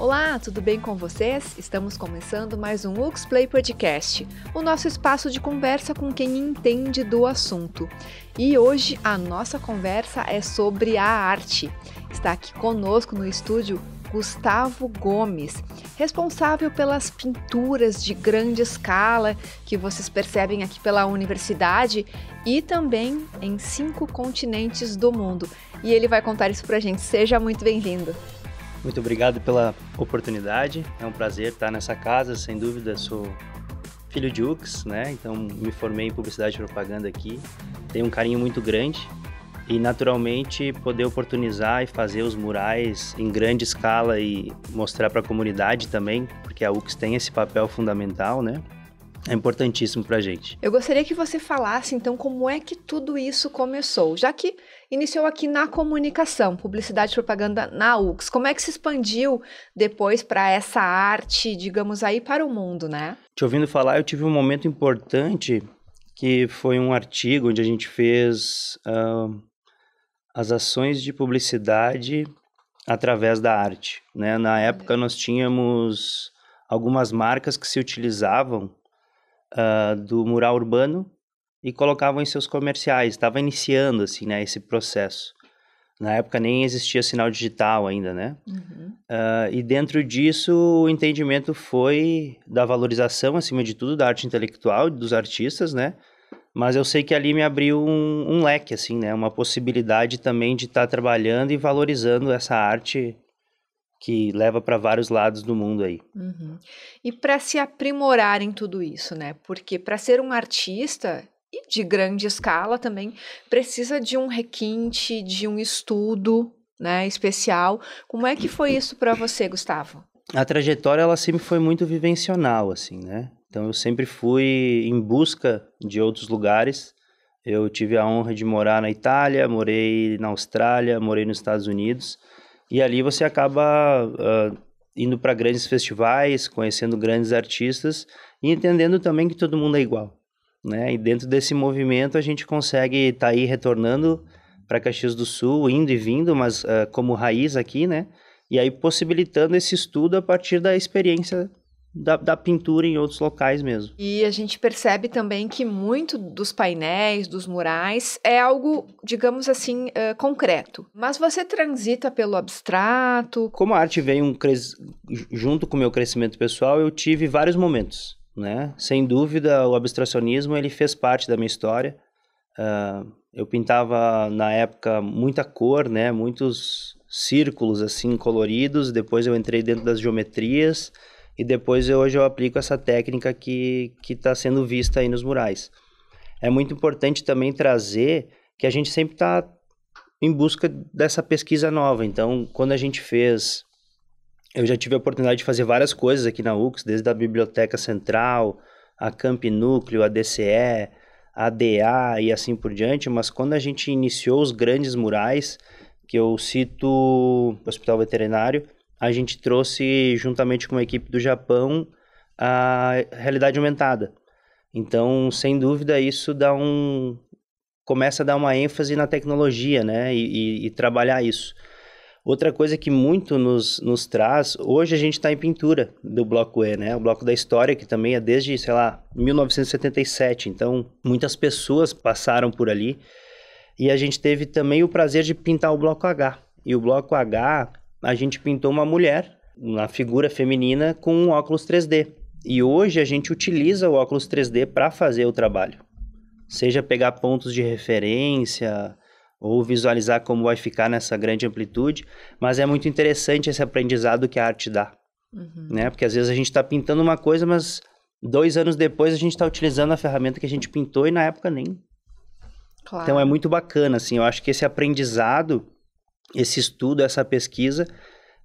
Olá, tudo bem com vocês? Estamos começando mais um UX Play Podcast, o nosso espaço de conversa com quem entende do assunto. E hoje a nossa conversa é sobre a arte. Está aqui conosco no estúdio Gustavo Gomes, responsável pelas pinturas de grande escala que vocês percebem aqui pela universidade e também em 5 continentes do mundo. E ele vai contar isso pra gente. Seja muito bem-vindo. Muito obrigado pela oportunidade, é um prazer estar nessa casa, sem dúvida sou filho de UX, né? Então me formei em publicidade e propaganda aqui, tenho um carinho muito grande e naturalmente poder oportunizar e fazer os murais em grande escala e mostrar para a comunidade também, porque a UX tem esse papel fundamental, né? É importantíssimo para a gente. Eu gostaria que você falasse, então, como é que tudo isso começou, já que iniciou aqui na comunicação, publicidade e propaganda na UX. Como é que se expandiu depois para essa arte, digamos aí, para o mundo, né? Te ouvindo falar, eu tive um momento importante, que foi um artigo onde a gente fez as ações de publicidade através da arte, né? Na época nós tínhamos algumas marcas que se utilizavam do mural urbano e colocavam em seus comerciais. Estava iniciando assim, né, esse processo. Na época nem existia sinal digital ainda, né? E dentro disso o entendimento foi da valorização, acima de tudo, da arte intelectual dos artistas, né? Mas eu sei que ali me abriu um leque, assim, né? Uma possibilidade também de estar trabalhando e valorizando essa arte que leva para vários lados do mundo aí. E para se aprimorar em tudo isso, né? Porque para ser um artista e de grande escala também precisa de um requinte, de um estudo, né, especial. Como é que foi isso para você, Gustavo? A trajetória, ela sempre foi muito vivencional, assim, né? Então eu sempre fui em busca de outros lugares. Eu tive a honra de morar na Itália, morei na Austrália, morei nos Estados Unidos. E ali você acaba indo para grandes festivais, conhecendo grandes artistas e entendendo também que todo mundo é igual, né? E dentro desse movimento a gente consegue estar aí retornando para Caxias do Sul, indo e vindo, mas como raiz aqui, né? E aí possibilitando esse estudo a partir da experiência da pintura em outros locais mesmo. E a gente percebe também que muito dos painéis, dos murais, é algo, digamos assim, concreto. Mas você transita pelo abstrato? Como a arte veio junto com o meu crescimento pessoal, eu tive vários momentos, né? Sem dúvida, o abstracionismo ele fez parte da minha história. Eu pintava, na época, muita cor, né? Muitos círculos, assim, coloridos. Depois eu entrei dentro das geometrias. E depois hoje eu aplico essa técnica que está sendo vista aí nos murais. É muito importante também trazer que a gente sempre está em busca dessa pesquisa nova. Então, quando a gente fez... Eu já tive a oportunidade de fazer várias coisas aqui na UX, desde a Biblioteca Central, a Camp Núcleo, a DCE, a DA e assim por diante. Mas quando a gente iniciou os grandes murais, que eu cito o Hospital Veterinário, a gente trouxe, juntamente com uma equipe do Japão, a realidade aumentada. Então, sem dúvida, isso começa a dar uma ênfase na tecnologia, né? E trabalhar isso. Outra coisa que muito nos traz, hoje a gente está em pintura do Bloco E, né? O Bloco da História, que também é desde, 1977. Então, muitas pessoas passaram por ali. E a gente teve também o prazer de pintar o Bloco H. E o Bloco H... a gente pintou uma mulher, uma figura feminina com um óculos 3D. E hoje a gente utiliza o óculos 3D para fazer o trabalho. Seja pegar pontos de referência ou visualizar como vai ficar nessa grande amplitude. Mas é muito interessante esse aprendizado que a arte dá. Né? Porque às vezes a gente está pintando uma coisa, mas 2 anos depois a gente está utilizando a ferramenta que a gente pintou e na época nem. Claro. Então é muito bacana, assim. Eu acho que esse aprendizado... esse estudo, essa pesquisa,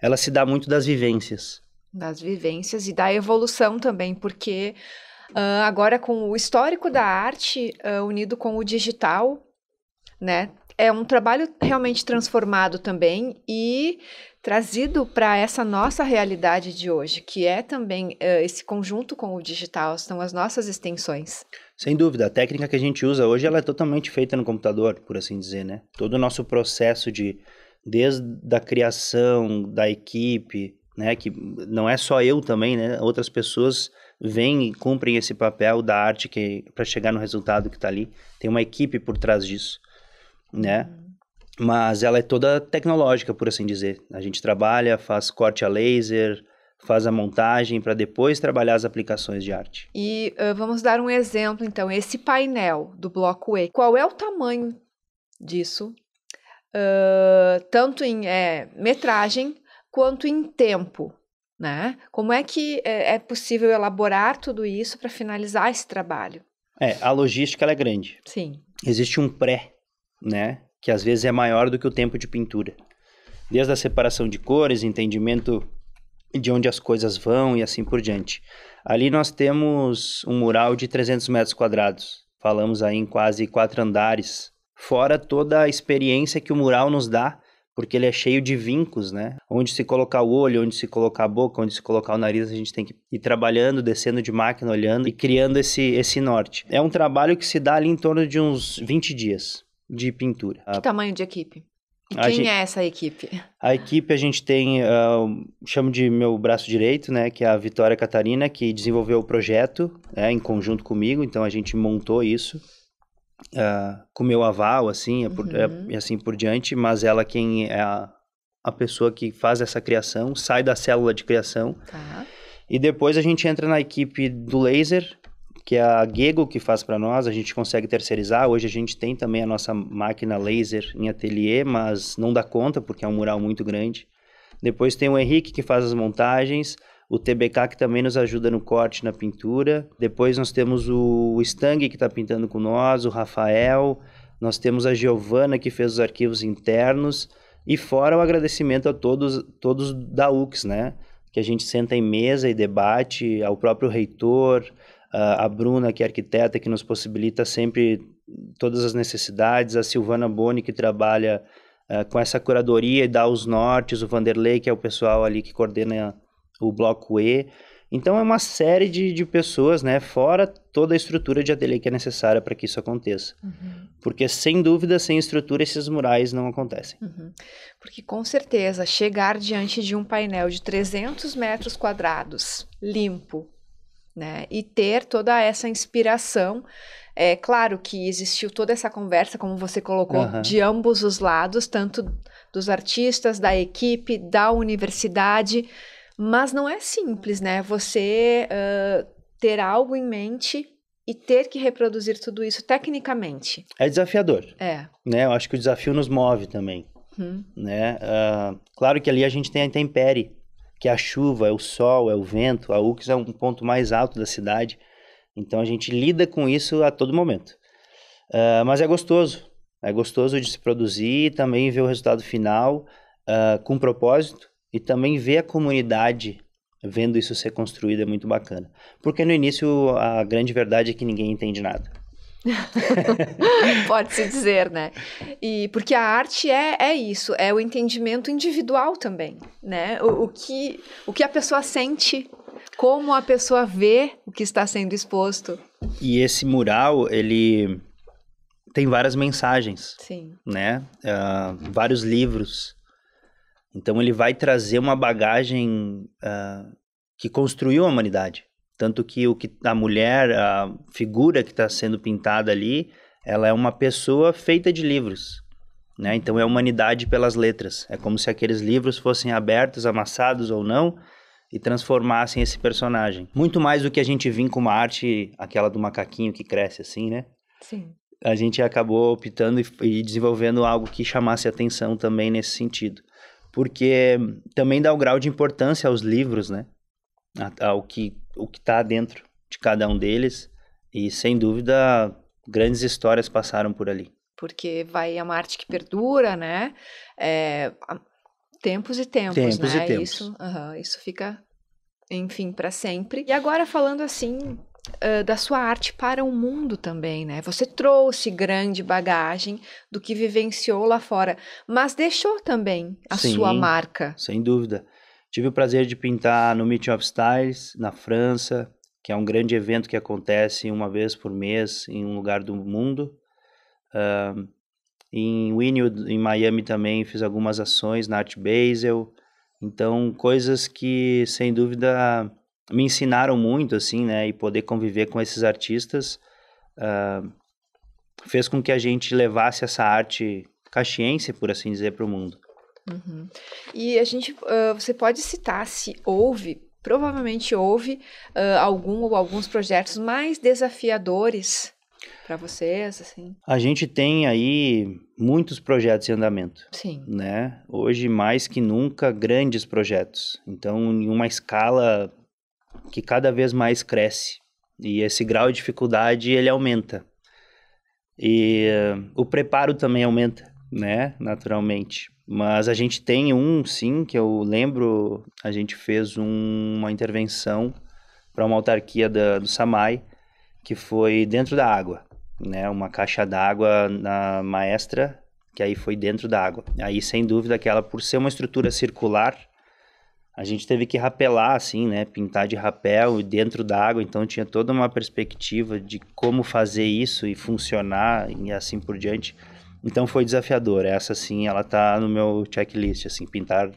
ela se dá muito das vivências. Das vivências e da evolução também, porque agora com o histórico da arte unido com o digital, né, é um trabalho realmente transformado também e trazido para essa nossa realidade de hoje, que é também esse conjunto com o digital, são as nossas extensões. Sem dúvida, a técnica que a gente usa hoje, ela é totalmente feita no computador, por assim dizer, né? Todo o nosso processo desde a criação da equipe, né? Que não é só eu também, né? Outras pessoas vêm e cumprem esse papel da arte para chegar no resultado que está ali. Tem uma equipe por trás disso, né? Mas ela é toda tecnológica, por assim dizer. A gente trabalha, faz corte a laser, faz a montagem para depois trabalhar as aplicações de arte. E vamos dar um exemplo, então. Esse painel do bloco E, qual é o tamanho disso? Tanto em metragem quanto em tempo, né? Como é que é possível elaborar tudo isso para finalizar esse trabalho? A logística ela é grande. Sim. Existe um pré, né? Que às vezes é maior do que o tempo de pintura. Desde a separação de cores, entendimento de onde as coisas vão e assim por diante. Ali nós temos um mural de 300 metros quadrados. Falamos aí em quase 4 andares. Fora toda a experiência que o mural nos dá, porque ele é cheio de vincos, né? Onde se colocar o olho, onde se colocar a boca, onde se colocar o nariz, a gente tem que ir trabalhando, descendo de máquina, olhando e criando esse norte. É um trabalho que se dá ali em torno de uns 20 dias de pintura. Que tamanho de equipe? E quem é essa equipe? A equipe a gente tem, chamo de meu braço direito, né, que é a Vitória Catarina, que desenvolveu o projeto, em conjunto comigo, então a gente montou isso, com meu aval, assim, e assim por diante, mas ela quem é a pessoa que faz essa criação, sai da célula de criação, Tá. E depois a gente entra na equipe do laser, que é a Gego que faz para nós, a gente consegue terceirizar. Hoje a gente tem também a nossa máquina laser em ateliê, mas não dá conta porque é um mural muito grande. Depois tem o Henrique que faz as montagens, o TBK que também nos ajuda no corte, na pintura. Depois nós temos o Stang que está pintando com nós, o Rafael, nós temos a Giovana que fez os arquivos internos e fora o agradecimento a todos da UX, né? Que a gente senta em mesa e debate, ao próprio reitor, a Bruna, que é arquiteta, que nos possibilita sempre todas as necessidades, a Silvana Boni, que trabalha com essa curadoria e dá os nortes, o Vanderlei, que é o pessoal ali que coordena o Bloco E. Então, é uma série de pessoas, né, fora toda a estrutura de ateliê que é necessária para que isso aconteça. Porque, sem dúvida, sem estrutura, esses murais não acontecem. Porque, com certeza, chegar diante de um painel de 300 metros quadrados, limpo, né, e ter toda essa inspiração, é claro que existiu toda essa conversa, como você colocou, de ambos os lados, tanto dos artistas, da equipe, da universidade, mas não é simples, né, você ter algo em mente e ter que reproduzir tudo isso tecnicamente. É desafiador. Né, eu acho que o desafio nos move também. Né? Claro que ali a gente tem a intempérie, que é a chuva, é o sol, é o vento. A UX é um ponto mais alto da cidade, então a gente lida com isso a todo momento. Mas é gostoso de se produzir e também ver o resultado final com propósito e também ver a comunidade vendo isso ser construído é muito bacana. Porque no início a grande verdade é que ninguém entende nada. Pode-se dizer, né? E porque a arte é isso, é o entendimento individual também, né? O que a pessoa sente, como a pessoa vê o que está sendo exposto. E esse mural, ele tem várias mensagens, Sim, né? Vários livros. Então ele vai trazer uma bagagem que construiu a humanidade. Tanto que a mulher, a figura que está sendo pintada ali, ela é uma pessoa feita de livros, né? Então é a humanidade pelas letras. É como se aqueles livros fossem abertos, amassados ou não, e transformassem esse personagem. Muito mais do que a gente vinha com uma arte, aquela do macaquinho que cresce assim, né? sim. A gente acabou optando e desenvolvendo algo que chamasse atenção também nesse sentido. Porque também dá o grau de importância aos livros, né? O que está dentro de cada um deles, e sem dúvida grandes histórias passaram por ali. Porque é uma arte que perdura, né? Tempos e tempos, Tempos né? e tempos. Isso fica, enfim, para sempre. E agora falando assim da sua arte para o mundo também, né? Você trouxe grande bagagem do que vivenciou lá fora, mas deixou também a sua marca. Sem dúvida. Tive o prazer de pintar no Meeting of Styles, na França, que é um grande evento que acontece uma vez por mês em um lugar do mundo. Em Wynwood, em Miami também, fiz algumas ações na Art Basel. Então, coisas que, sem dúvida, me ensinaram muito, assim, né? E poder conviver com esses artistas fez com que a gente levasse essa arte caxiense, por assim dizer, para o mundo. Uhum. E você pode citar se provavelmente houve algum ou alguns projetos mais desafiadores para vocês, assim? A gente tem aí muitos projetos em andamento. Sim. Né? Hoje, mais que nunca, grandes projetos. Então, em uma escala que cada vez mais cresce. E esse grau de dificuldade, ele aumenta. E o preparo também aumenta, né? Naturalmente. Mas a gente tem sim, que eu lembro, a gente fez uma intervenção para uma autarquia do SAMAI, que foi dentro da água, né? Uma caixa d'água na Maestra, que aí foi dentro da água. Aí, sem dúvida, que ela, por ser uma estrutura circular, a gente teve que rapelar, assim, né? Pintar de rapel dentro da água, então tinha toda uma perspectiva de como fazer isso e funcionar e assim por diante. Então foi desafiador. Essa, sim, ela tá no meu checklist, assim, pintar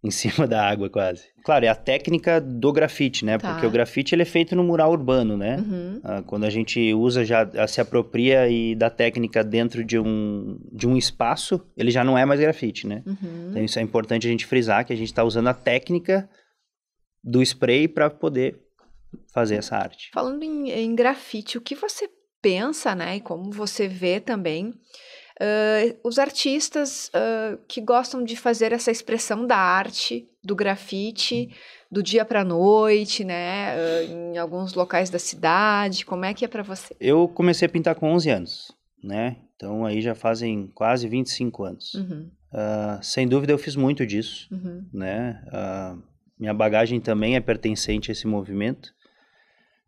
em cima da água, quase. Claro, é a técnica do grafite, né? Tá. Porque o grafite, ele é feito no mural urbano, né? Uhum. Quando a gente usa, já se apropria e da técnica dentro de um espaço, ele já não é mais grafite, né? Uhum. Então isso é importante a gente frisar, que a gente está usando a técnica do spray para poder fazer essa arte. Falando em grafite, o que você pensa, né? E como você vê também os artistas que gostam de fazer essa expressão da arte, do grafite, do dia para a noite, né? Em alguns locais da cidade, como é que é para você? Eu comecei a pintar com 11 anos, né? Então aí já fazem quase 25 anos. Uhum. Sem dúvida eu fiz muito disso, Uhum. né? Minha bagagem também é pertencente a esse movimento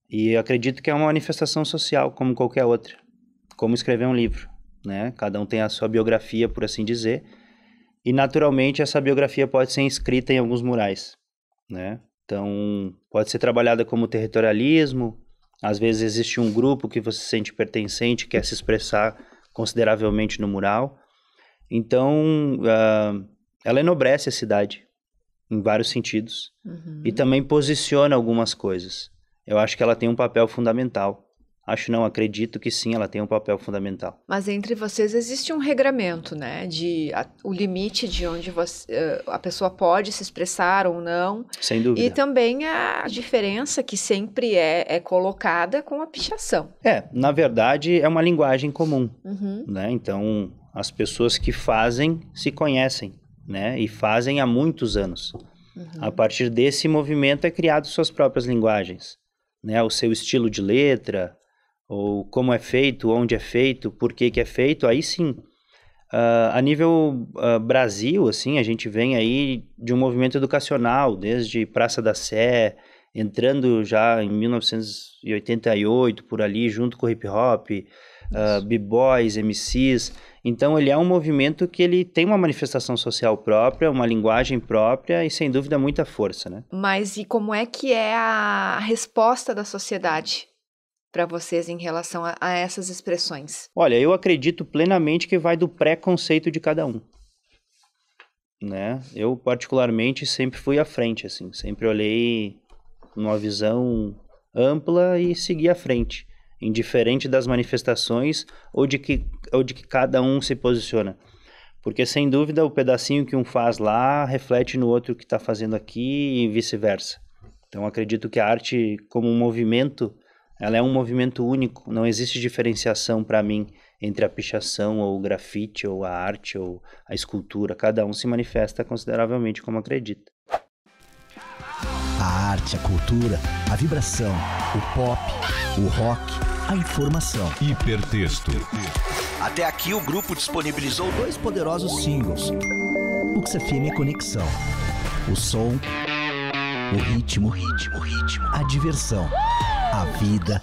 e eu acredito que é uma manifestação social como qualquer outra, como escrever um livro. Né? Cada um tem a sua biografia, por assim dizer, e naturalmente essa biografia pode ser inscrita em alguns murais, né? Então pode ser trabalhada como territorialismo, às vezes existe um grupo que você se sente pertencente, quer se expressar consideravelmente no mural, então ela enobrece a cidade em vários sentidos. Uhum. E também posiciona algumas coisas. Eu acho que ela tem um papel fundamental. Acredito que sim, ela tem um papel fundamental. Mas entre vocês existe um regramento, né? O limite de onde a pessoa pode se expressar ou não. Sem dúvida. E também a diferença que sempre é colocada com a pichação. Na verdade, é uma linguagem comum, uhum. né? Então, as pessoas que fazem se conhecem, né? E fazem há muitos anos. Uhum. A partir desse movimento é criado suas próprias linguagens, né? O seu estilo de letra, ou como é feito, onde é feito, por que é feito, aí sim. A nível Brasil, assim, a gente vem aí de um movimento educacional, desde Praça da Sé, entrando já em 1988, por ali, junto com o hip hop, b-boys, MCs. Então, ele é um movimento que ele tem uma manifestação social própria, uma linguagem própria e, sem dúvida, muita força, né? Mas e como é que é a resposta da sociedade para vocês em relação a essas expressões? Olha, eu acredito plenamente que vai do preconceito de cada um, né? Eu, particularmente, sempre fui à frente, assim, sempre olhei numa visão ampla e segui à frente, indiferente das manifestações ou de que cada um se posiciona. Porque, sem dúvida, o pedacinho que um faz lá reflete no outro que está fazendo aqui e vice-versa. Então, acredito que a arte, como um movimento, ela é um movimento único, não existe diferenciação para mim entre a pichação ou o grafite ou a arte ou a escultura. Cada um se manifesta consideravelmente como acredita. A arte, a cultura, a vibração, o pop, o rock, a informação. Hipertexto. Até aqui o grupo disponibilizou 2 poderosos singles. UXFM Conexão. O som, o ritmo, a diversão. A vida,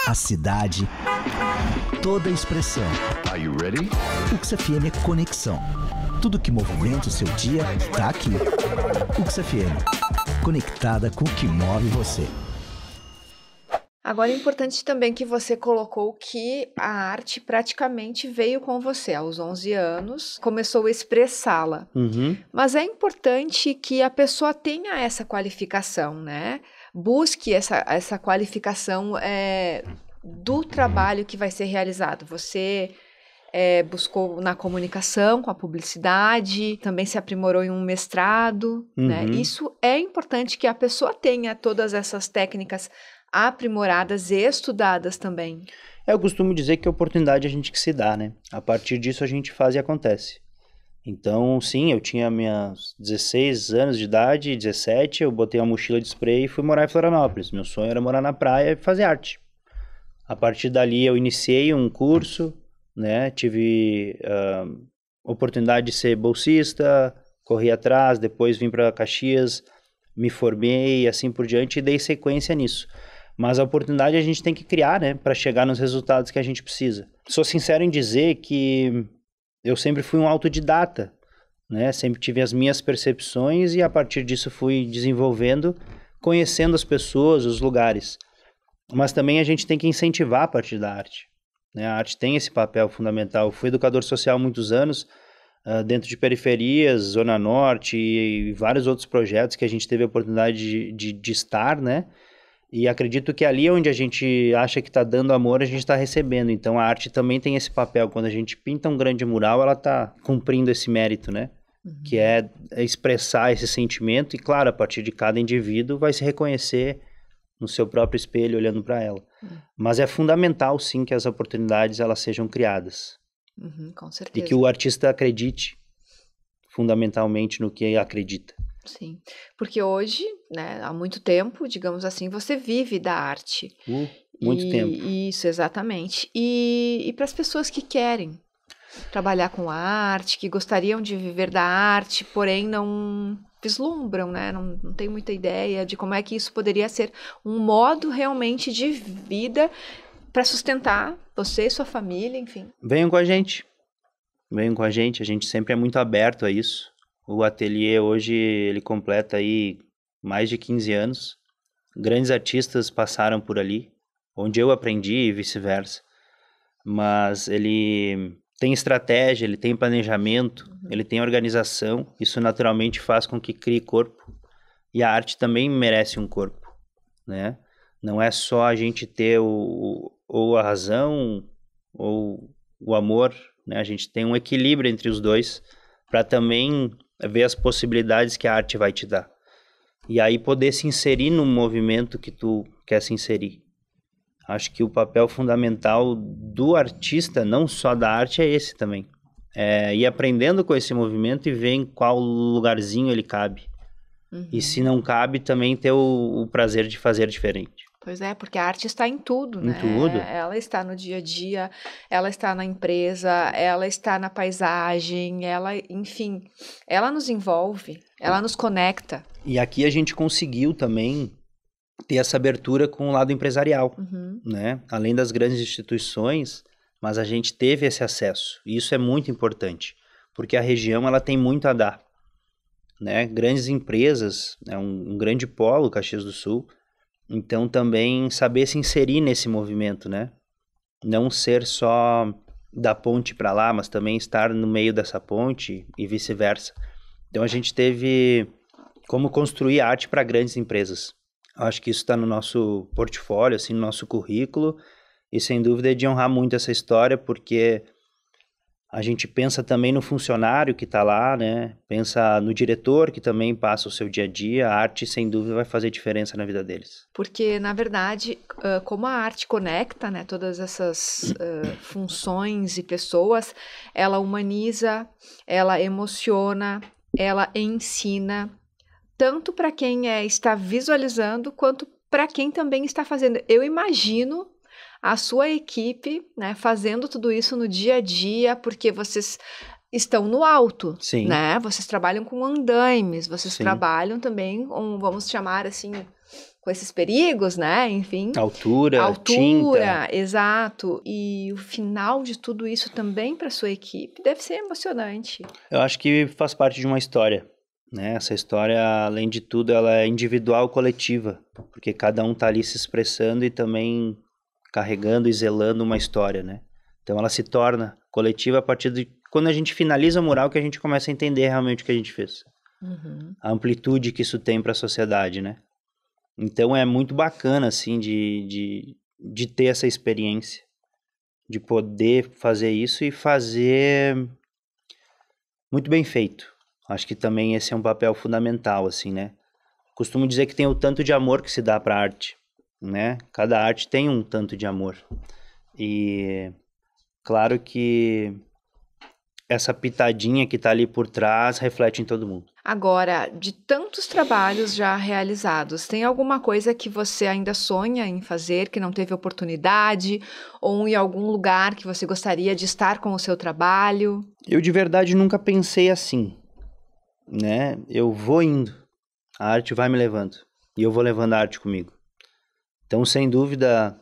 a cidade, toda a expressão. Are you ready? UXFM Conexão. Tudo que movimenta o seu dia tá aqui. UXFM, conectada com o que move você. Agora é importante também que você colocou que a arte praticamente veio com você aos 11 anos, começou a expressá-la. Uhum. Mas é importante que a pessoa tenha essa qualificação, né? Busque essa qualificação do trabalho que vai ser realizado. Você buscou na comunicação, com a publicidade, também se aprimorou em um mestrado, né? Isso é importante que a pessoa tenha todas essas técnicas aprimoradas e estudadas também. Eu costumo dizer que a oportunidade é a gente que se dá, né? A partir disso a gente faz e acontece. Então, sim, eu tinha meus 16 anos de idade, 17, eu botei uma mochila de spray e fui morar em Florianópolis. Meu sonho era morar na praia e fazer arte. A partir dali eu iniciei um curso, né? Tive oportunidade de ser bolsista, corri atrás, depois vim para Caxias, me formei e assim por diante e dei sequência nisso. Mas a oportunidade a gente tem que criar, né? Para chegar nos resultados que a gente precisa. Sou sincero em dizer que eu sempre fui um autodidata, né? Sempre tive as minhas percepções e a partir disso fui desenvolvendo, conhecendo as pessoas, os lugares. Mas também a gente tem que incentivar a partir da arte, né? A arte tem esse papel fundamental. Eu fui educador social há muitos anos, dentro de periferias, Zona Norte e vários outros projetos que a gente teve a oportunidade de estar, né? E acredito que ali onde a gente acha que está dando amor, a gente está recebendo. Então a arte também tem esse papel. Quando a gente pinta um grande mural, ela está cumprindo esse mérito, né? Que é expressar esse sentimento. E claro, a partir de cada indivíduo vai se reconhecer no seu próprio espelho, olhando para ela. Mas é fundamental, sim, que as oportunidades elas sejam criadas. Com certeza. E que o artista acredite fundamentalmente no que acredita. Sim, porque hoje, né, há muito tempo, digamos assim, você vive da arte. Muito tempo. Isso, exatamente. E para as pessoas que querem trabalhar com a arte, que gostariam de viver da arte, porém não vislumbram, né, não tem muita ideia de como é que isso poderia ser um modo realmente de vida para sustentar você e sua família, enfim. Venham com a gente. Venham com a gente sempre é muito aberto a isso. O ateliê hoje, ele completa aí mais de 15 anos. Grandes artistas passaram por ali, onde eu aprendi e vice-versa. Mas ele tem estratégia, ele tem planejamento, ele tem organização. Isso naturalmente faz com que crie corpo. E a arte também merece um corpo, né? Não é só a gente ter ou a razão ou o amor, né? A gente tem um equilíbrio entre os dois para também ver as possibilidades que a arte vai te dar. E aí poder se inserir no movimento que tu quer se inserir. Acho que o papel fundamental do artista, não só da arte, é esse também. É ir aprendendo com esse movimento e ver em qual lugarzinho ele cabe. E se não cabe, também ter o prazer de fazer diferente. Pois é, porque a arte está em tudo, né? Em tudo. Ela está no dia a dia, ela está na empresa, ela está na paisagem, ela, enfim, ela nos envolve, ela nos conecta. E aqui a gente conseguiu também ter essa abertura com o lado empresarial, né? Além das grandes instituições, mas a gente teve esse acesso. E isso é muito importante, porque a região ela tem muito a dar, né? Grandes empresas, né? um grande polo, Caxias do Sul. Então, também saber se inserir nesse movimento, né? Não ser só da ponte para lá, mas também estar no meio dessa ponte e vice-versa. Então, a gente teve como construir arte para grandes empresas. Acho que isso está no nosso portfólio, assim, no nosso currículo. E, sem dúvida, é de honrar muito essa história, porque a gente pensa também no funcionário que está lá, né? Pensa no diretor que também passa o seu dia a dia. A arte, sem dúvida, vai fazer diferença na vida deles. Porque, na verdade, como a arte conecta, né, todas essas funções e pessoas, ela humaniza, ela emociona, ela ensina, tanto para quem está visualizando, quanto para quem também está fazendo. Eu imagino a sua equipe, né, fazendo tudo isso no dia a dia, porque vocês estão no alto, Sim. né? Vocês trabalham com andaimes, vocês Sim. trabalham também com, vamos chamar assim, com esses perigos, né? Enfim. Altura, tinta. Exato. E o final de tudo isso também para sua equipe deve ser emocionante. Eu acho que faz parte de uma história, né? Essa história, além de tudo, ela é individual, coletiva, porque cada um tá ali se expressando e também carregando e zelando uma história, né? Então ela se torna coletiva a partir de quando a gente finaliza o mural, que a gente começa a entender realmente o que a gente fez. A amplitude que isso tem para a sociedade, né? Então é muito bacana, assim, de ter essa experiência, de poder fazer isso e fazer muito bem feito. Acho que também esse é um papel fundamental, assim, né? Costumo dizer que tem o tanto de amor que se dá para a arte, né? Cada arte tem um tanto de amor. E claro que essa pitadinha que tá ali por trás reflete em todo mundo. Agora, de tantos trabalhos já realizados, tem alguma coisa que você ainda sonha em fazer, que não teve oportunidade, ou em algum lugar que você gostaria de estar com o seu trabalho? Eu de verdade nunca pensei assim, né? Eu vou indo, a arte vai me levando, e eu vou levando a arte comigo. Então, sem dúvida,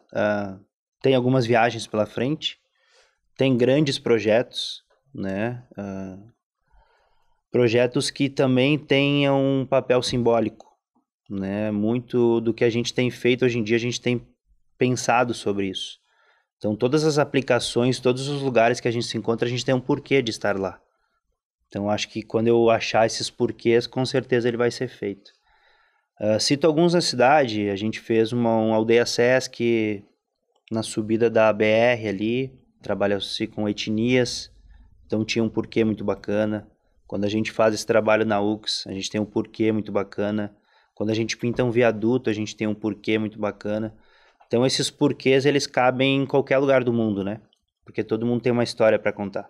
tem algumas viagens pela frente, tem grandes projetos, né? Projetos que também tenham um papel simbólico, né? Muito do que a gente tem feito hoje em dia, a gente tem pensado sobre isso. Então, todas as aplicações, todos os lugares que a gente se encontra, a gente tem um porquê de estar lá. Então, acho que quando eu achar esses porquês, com certeza ele vai ser feito. Cito alguns na cidade, a gente fez uma aldeia Sesc na subida da BR ali, trabalha-se com etnias, então tinha um porquê muito bacana. Quando a gente faz esse trabalho na UX, a gente tem um porquê muito bacana. Quando a gente pinta um viaduto, a gente tem um porquê muito bacana. Então esses porquês, eles cabem em qualquer lugar do mundo, né? Porque todo mundo tem uma história para contar.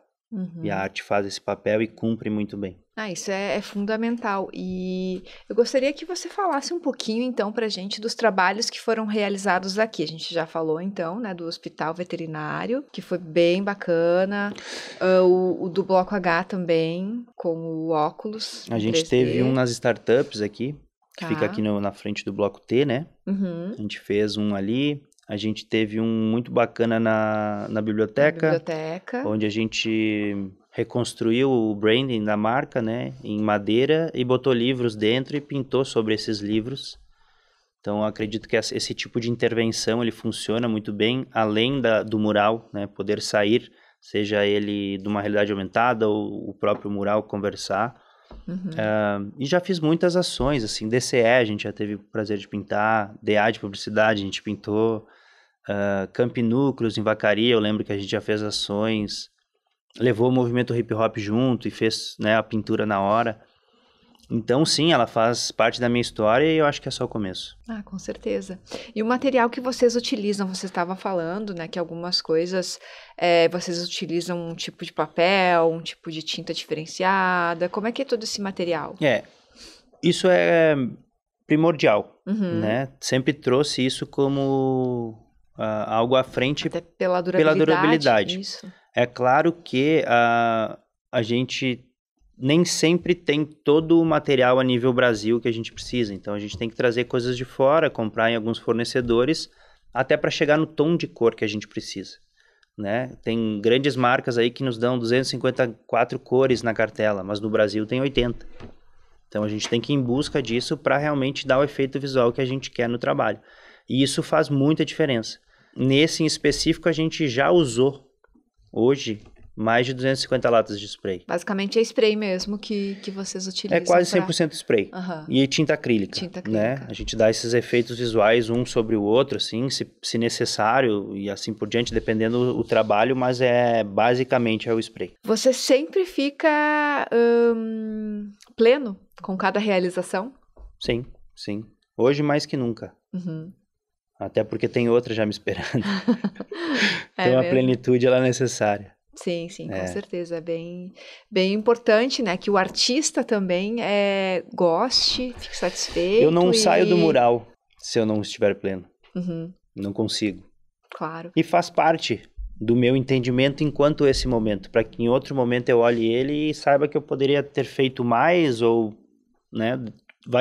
E a arte faz esse papel e cumpre muito bem. Isso é fundamental. E eu gostaria que você falasse um pouquinho, então, pra gente dos trabalhos que foram realizados aqui. A gente já falou, então, né, do Hospital Veterinário, que foi bem bacana. O do Bloco H também, com o óculos. A gente 3D. teve um nas startups aqui, que fica aqui na frente do Bloco T, né? A gente fez um ali. A gente teve um muito bacana na biblioteca, onde a gente reconstruiu o branding da marca, né, em madeira e botou livros dentro e pintou sobre esses livros. Então, eu acredito que esse tipo de intervenção, ele funciona muito bem, além do mural, né, poder sair, seja ele de uma realidade aumentada ou o próprio mural conversar. E já fiz muitas ações, assim, DCE a gente já teve o prazer de pintar, DA de publicidade a gente pintou, Camp Núcleos em Vacaria, eu lembro que a gente já fez ações, levou o movimento hip hop junto e fez, né, a pintura na hora. Então sim, ela faz parte da minha história e eu acho que é só o começo. Com certeza. E o material que vocês utilizam, você estava falando, né, que algumas coisas vocês utilizam um tipo de papel, um tipo de tinta diferenciada, como é que é todo esse material? Isso é primordial, né? Sempre trouxe isso como algo à frente. Até pela durabilidade. Isso. É claro que a gente nem sempre tem todo o material a nível Brasil que a gente precisa. Então, a gente tem que trazer coisas de fora, comprar em alguns fornecedores, até para chegar no tom de cor que a gente precisa, né? Tem grandes marcas aí que nos dão 254 cores na cartela, mas no Brasil tem 80. Então, a gente tem que ir em busca disso para realmente dar o efeito visual que a gente quer no trabalho. E isso faz muita diferença. Nesse em específico, a gente já usou, hoje, mais de 250 latas de spray. Basicamente é spray mesmo que vocês utilizam. É quase 100% spray. E tinta acrílica, né? A gente dá esses efeitos visuais um sobre o outro, assim, se necessário, e assim por diante, dependendo do trabalho, mas basicamente é o spray. Você sempre fica pleno com cada realização? Sim, sim. Hoje mais que nunca. Até porque tem outra já me esperando. Então a plenitude ela é necessária. Sim, com certeza. É bem importante, né? Que o artista também goste, fique satisfeito. Eu não saio do mural se eu não estiver pleno. Não consigo. Claro. E faz parte do meu entendimento enquanto esse momento, para que em outro momento eu olhe ele e saiba que eu poderia ter feito mais ou, né?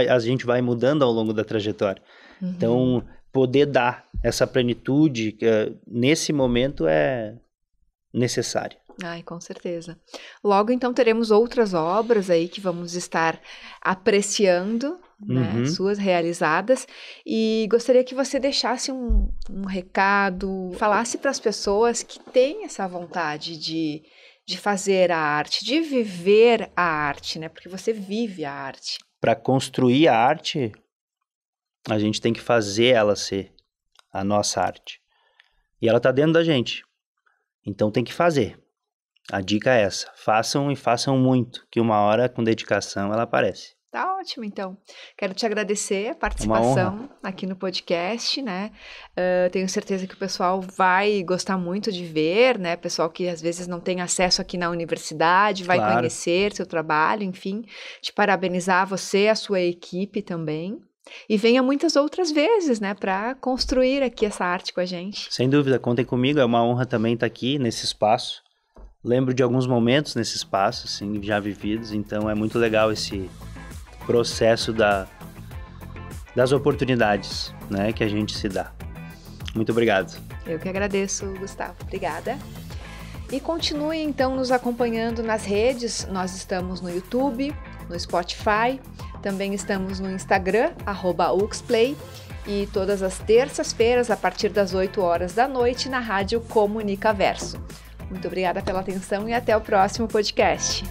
A gente vai mudando ao longo da trajetória. Então, poder dar essa plenitude nesse momento é necessário. Ai, com certeza. Logo, então, teremos outras obras aí que vamos estar apreciando, né, suas realizadas, e gostaria que você deixasse um recado, falasse para as pessoas que têm essa vontade de fazer a arte, de viver a arte, né, porque você vive a arte. Para construir a arte, a gente tem que fazer ela ser a nossa arte. E ela está dentro da gente. Então tem que fazer. A dica é essa. Façam e façam muito, que uma hora, com dedicação, ela aparece. Tá ótimo, então. Quero te agradecer a participação aqui no podcast, né? Tenho certeza que o pessoal vai gostar muito de ver, né? Pessoal que às vezes não tem acesso aqui na universidade, vai conhecer seu trabalho, enfim. Te parabenizar você, a sua equipe também. E venha muitas outras vezes, né? Para construir aqui essa arte com a gente. Sem dúvida, contem comigo. É uma honra também estar aqui nesse espaço. Lembro de alguns momentos nesse espaço, assim, já vividos. Então é muito legal esse processo das oportunidades, né, que a gente se dá. Muito obrigado. Eu que agradeço, Gustavo. Obrigada. E continue, então, nos acompanhando nas redes. Nós estamos no YouTube, no Spotify, também estamos no Instagram, @uxplay, e todas as terças-feiras, a partir das 8 horas da noite, na Rádio Comunicaverso. Muito obrigada pela atenção e até o próximo podcast.